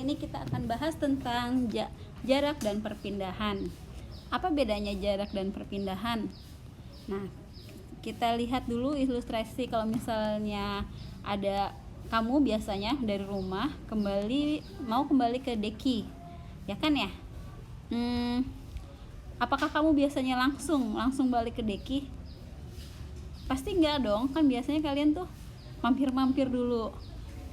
kali ini kita akan bahas tentang jarak dan perpindahan. Apa bedanya jarak dan perpindahan? Nah, kita lihat dulu ilustrasi. Kalau misalnya ada kamu biasanya dari rumah mau kembali ke deki, ya kan ya? Apakah kamu biasanya langsung balik ke deki? Pasti enggak dong, kan biasanya kalian tuh mampir-mampir dulu.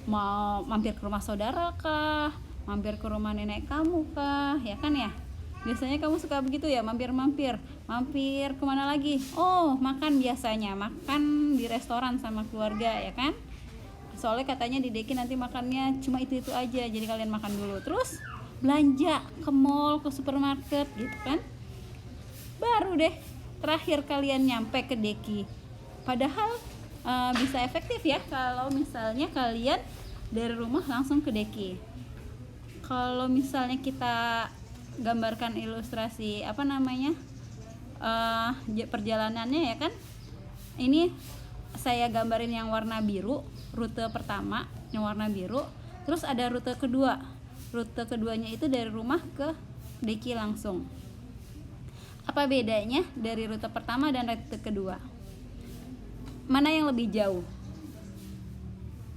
Mau mampir ke rumah saudara kah, mampir ke rumah nenek kamu kah, ya kan ya? Biasanya kamu suka begitu ya, mampir kemana lagi? Oh, makan, biasanya makan di restoran sama keluarga, ya kan? Soalnya katanya di deki nanti makannya cuma itu aja, jadi kalian makan dulu, terus belanja ke mall, ke supermarket gitu kan, baru deh terakhir kalian nyampe ke deki. Padahal bisa efektif ya kalau misalnya kalian dari rumah langsung ke deki. Kalau misalnya kita gambarkan ilustrasi perjalanannya, ya kan, ini saya gambarin yang warna biru, rute pertama yang warna biru, terus ada rute keduanya itu dari rumah ke deki langsung. Apa bedanya dari rute pertama dan rute kedua? Mana yang lebih jauh?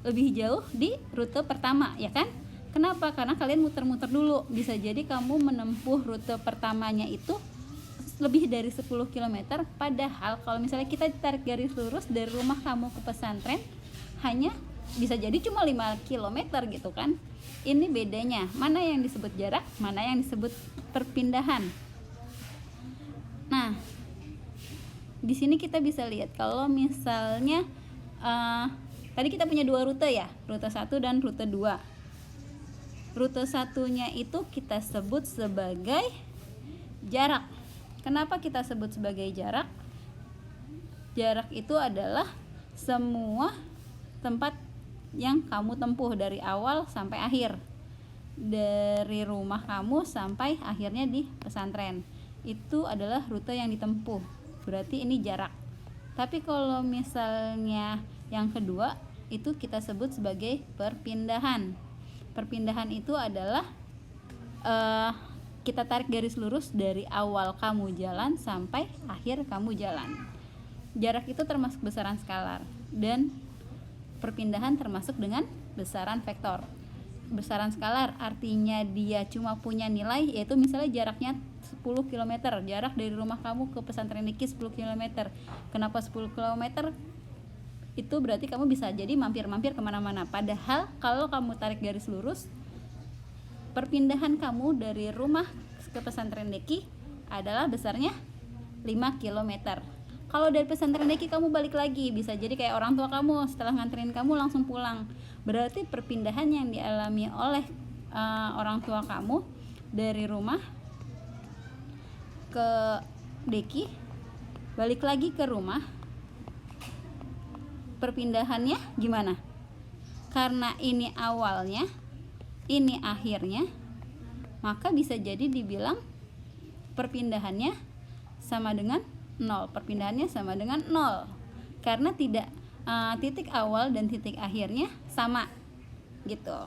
Lebih jauh di rute pertama, ya kan? Kenapa? Karena kalian muter-muter dulu. Bisa jadi kamu menempuh rute pertamanya itu lebih dari 10 km, padahal kalau misalnya kita tarik garis lurus dari rumah kamu ke pesantren hanya bisa jadi cuma 5 km gitu kan. Ini bedanya, mana yang disebut jarak, mana yang disebut perpindahan. Nah, di sini kita bisa lihat kalau misalnya tadi kita punya dua rute ya, rute 1 dan rute 2. Rute 1-nya itu kita sebut sebagai jarak. Kenapa kita sebut sebagai jarak? Jarak itu adalah semua tempat yang kamu tempuh dari awal sampai akhir, dari rumah kamu sampai akhirnya di pesantren. Itu adalah rute yang ditempuh, berarti ini jarak. Tapi kalau misalnya yang kedua, itu kita sebut sebagai perpindahan. Perpindahan itu adalah kita tarik garis lurus dari awal kamu jalan sampai akhir kamu jalan. Jarak itu termasuk besaran skalar, dan perpindahan termasuk dengan besaran vektor. Besaran skalar artinya dia cuma punya nilai, yaitu misalnya jaraknya 10 km, jarak dari rumah kamu ke pesantren deki 10 km. Kenapa 10 km? Itu berarti kamu bisa jadi mampir-mampir kemana-mana. Padahal kalau kamu tarik garis lurus, perpindahan kamu dari rumah ke pesantren deki adalah besarnya 5 km. Kalau dari pesantren deki kamu balik lagi, bisa jadi kayak orang tua kamu setelah nganterin kamu langsung pulang. Berarti perpindahan yang dialami oleh orang tua kamu dari rumah ke deki, balik lagi ke rumah, perpindahannya gimana? Karena ini awalnya, ini akhirnya, maka bisa jadi dibilang perpindahannya sama dengan 0. Perpindahannya sama dengan 0 karena tidak titik awal dan titik akhirnya sama gitu.